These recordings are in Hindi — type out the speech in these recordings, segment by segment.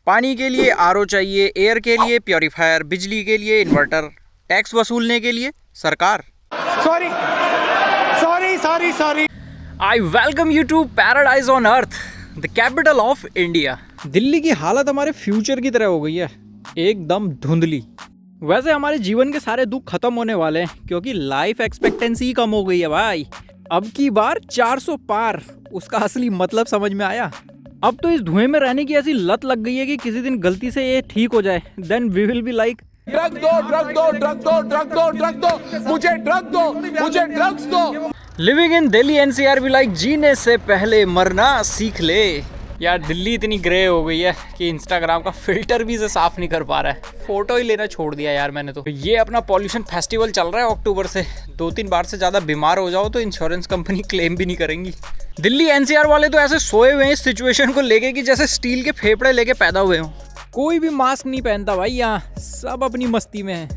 पानी के लिए आरओ चाहिए, एयर के लिए प्योरीफायर, बिजली के लिए इन्वर्टर, टैक्स वसूलने के लिए सरकार। Sorry sorry sorry sorry. I welcome you to paradise on earth, the capital of India. Delhi की हालत हमारे फ्यूचर की तरह हो गई है, एकदम धुंधली। वैसे हमारे जीवन के सारे दुख खत्म होने वाले हैं क्योंकि लाइफ एक्सपेक्टेंसी ही कम हो गई है भाई। अब की बार 400 पार, उसका असली मतलब समझ में आया। अब तो इस धुएं में रहने की ऐसी लत लग गई है कि किसी दिन गलती से ये ठीक हो जाए, then we will be like drug दो ड्रग दो ड्रग दो ड्रग दो ड्रग दो, मुझे ड्रग दो, मुझे ड्रग्स दो। लिविंग इन दिल्ली एनसीआर भी लाइक जीने से पहले मरना सीख ले। यार दिल्ली इतनी ग्रे हो गई है कि इंस्टाग्राम का फिल्टर भी इसे साफ नहीं कर पा रहा है, फोटो ही लेना छोड़ दिया यार मैंने तो। ये अपना पॉल्यूशन फेस्टिवल चल रहा है अक्टूबर से, 2-3 बार से ज़्यादा बीमार हो जाओ तो इंश्योरेंस कंपनी क्लेम भी नहीं करेंगी। दिल्ली एनसीआर वाले तो ऐसे सोए हुए हैं इस सिचुएशन को लेके कि जैसे स्टील के फेफड़े लेके पैदा हुए हों। कोई भी मास्क नहीं पहनता भाई यहाँ, सब अपनी मस्ती में है।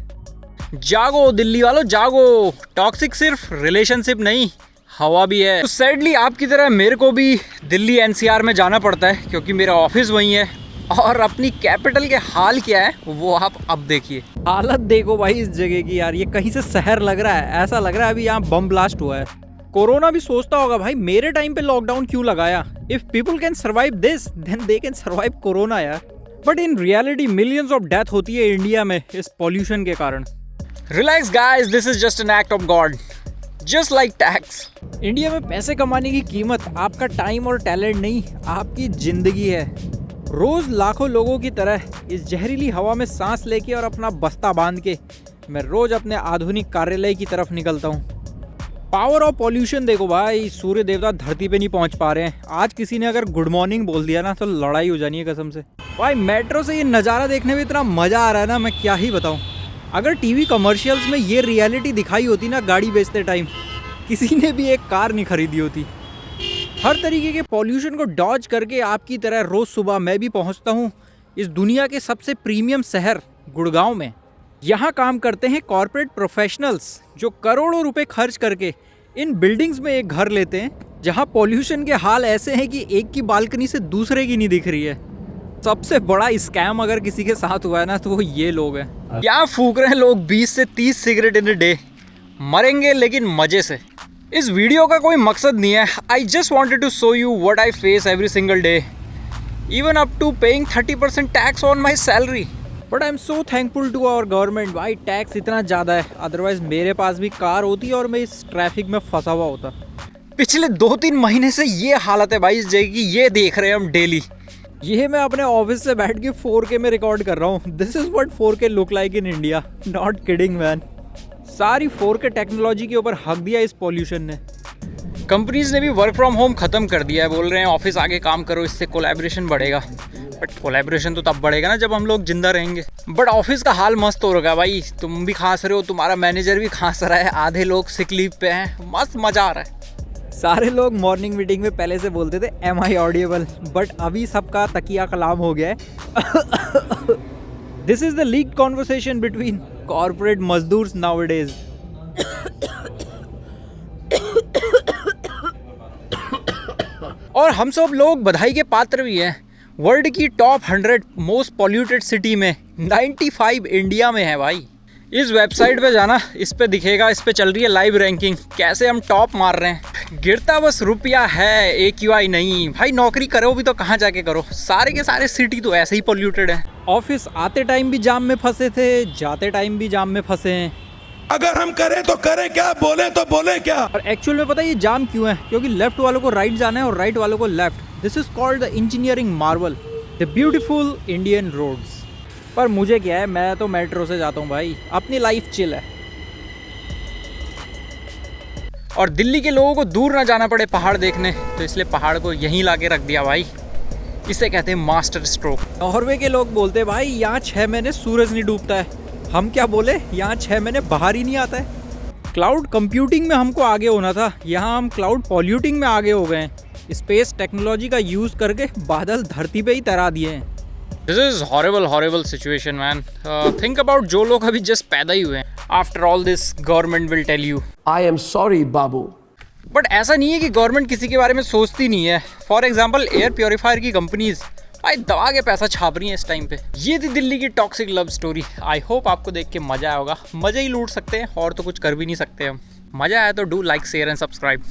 जागो दिल्ली वालों जागो, टॉक्सिक सिर्फ रिलेशनशिप नहीं हवा भी है। तो सैडली आपकी तरह मेरे को भी दिल्ली एनसीआर में जाना पड़ता है क्योंकि मेरा ऑफिस वहीं है। और अपनी कैपिटल के हाल क्या है वो आप अब देखिए। हालत देखो भाई इस जगह की यार, ये कहीं से शहर लग रहा है, ऐसा लग रहा है अभी यहाँ बम ब्लास्ट हुआ है। कोरोना भी सोचता होगा भाई मेरे टाइम पे लॉकडाउन क्यों लगाया, if people can survive this then they can survive corona यार। But in reality millions of death होती है इंडिया में इस पॉल्यूशन के कारण। Relax guys, this is just an act of God, just like tax. India में पैसे कमाने की कीमत आपका टाइम और टैलेंट नहीं, आपकी जिंदगी है। रोज लाखों लोगों की तरह इस जहरीली हवा में सांस लेके और अपना बस्ता बांध के मैं रोज अपने आधुनिक कार्यालय की तरफ निकलता हूँ। पावर ऑफ पॉल्यूशन देखो भाई, सूर्य देवता धरती पे नहीं पहुंच पा रहे हैं। आज किसी ने अगर गुड मॉर्निंग बोल दिया ना तो लड़ाई हो जानी है कसम से। भाई मेट्रो से ये नज़ारा देखने में इतना मज़ा आ रहा है ना, मैं क्या ही बताऊं। अगर टीवी कमर्शियल्स में ये रियलिटी दिखाई होती ना गाड़ी बेचते टाइम, किसी ने भी एक कार नहीं खरीदी होती। हर तरीके के पॉल्यूशन को डॉज करके आपकी तरह रोज़ सुबह मैं भी पहुंचता हूं इस दुनिया के सबसे प्रीमियम शहर गुड़गांव में। यहाँ काम करते हैं कॉर्पोरेट प्रोफेशनल्स जो करोड़ों रुपए खर्च करके इन बिल्डिंग्स में एक घर लेते हैं जहाँ पॉल्यूशन के हाल ऐसे हैं कि एक की बालकनी से दूसरे की नहीं दिख रही है। सबसे बड़ा स्कैम अगर किसी के साथ हुआ है ना तो वो ये लोग हैं। यहाँ फूक रहे हैं लोग 20 से 30 सिगरेट इन अ डे, मरेंगे लेकिन मजे से। इस वीडियो का कोई मकसद नहीं है, I just wanted to show you what I face every single day, even up to paying 30% tax on my salary. But I am so thankful to our government. भाई टैक्स इतना ज़्यादा है, अदरवाइज मेरे पास भी कार होती और मैं इस ट्रैफिक में फंसा हुआ होता। पिछले 2-3 महीने से ये हालत है भाई इस जगह की, ये देख रहे हैं हम डेली। ये मैं अपने ऑफिस से बैठ के 4K में रिकॉर्ड कर रहा हूँ। This is what 4K look like in India, not kidding man. सारी 4K टेक्नोलॉजी के ऊपर हक दिया इस पॉल्यूशन ने। कंपनीज ने भी वर्क फ्रॉम होम खत्म कर दिया है, बोल रहे हैं ऑफिस आके काम करो, इससे कोलैबोरेशन बढ़ेगा। बट कोलैबोरेशन तो तब बढ़ेगा ना जब हम लोग जिंदा रहेंगे। बट ऑफिस का हाल मस्त हो रखा है भाई, तुम भी खांस रहे हो, तुम्हारा मैनेजर भी खांस रहा है, आधे लोग सिक लीव पे हैं, मस्त मजा आ रहा है। सारे लोग मॉर्निंग मीटिंग में पहले से बोलते थे एम आई ऑडिएबल, बट अभी सबका तकिया कलाम हो गया है। This is the leak conversation between corporate मजदूर्स नाउअडेज। और हम सब लोग बधाई के पात्र भी हैं। वर्ल्ड की टॉप 100 मोस्ट पॉल्यूटेड सिटी में 95 इंडिया में है भाई। इस वेबसाइट पे जाना, इस पे दिखेगा, इस पे चल रही है लाइव रैंकिंग, कैसे हम टॉप मार रहे हैं। गिरता बस रुपया है, AQI नहीं। भाई नौकरी करो भी तो कहाँ जाके करो, सारे के सारे सिटी तो ऐसे ही पॉल्यूटेड है। ऑफिस आते टाइम भी जाम में फंसे थे, जाते टाइम भी जाम में फंसे हैं। अगर हम करें तो करें क्या, बोले तो बोले क्या। और एक्चुअल में पता है ये जाम क्यों है? क्योंकि लेफ्ट वालों को राइट जाना है और राइट वालों को left. This is called the engineering marvel, the beautiful Indian roads. पर मुझे क्या है, मैं तो मेट्रो से जाता हूँ भाई, अपनी लाइफ चिल है। और दिल्ली के लोगों को दूर ना जाना पड़े पहाड़ देखने, तो इसलिए पहाड़ को यहीं ला के रख दिया भाई। इसे कहते हैं मास्टर स्ट्रोक। नॉर्वे के लोग बोलते हैं भाई यहाँ 6 महीने सूरज नहीं डूबता है। हम क्या बोले, यहाँ 6 महीने बाहर ही नहीं आता है। क्लाउड कंप्यूटिंग में हमको आगे होना था, यहाँ हम क्लाउड पॉल्यूटिंग में आगे हो गए हैं। स्पेस टेक्नोलॉजी का यूज़ करके बादल धरती पे ही तरा दिए हैं। This is horrible situation man. Think about जो लोग अभी जस्ट पैदा ही हुए हैं। After all this government will tell you I am sorry बाबू। बट ऐसा नहीं है कि गवर्नमेंट किसी के बारे में सोचती नहीं है। फॉर एग्जाम्पल एयर प्योरीफायर की कंपनीज भाई दबा के पैसा छाप रही है इस टाइम पे। ये थी दिल्ली की toxic love story. I hope आपको देख के मजा आया होगा। मजा ही लूट सकते हैं और तो कुछ कर भी नहीं सकते हम। मजा आया तो do like share and subscribe.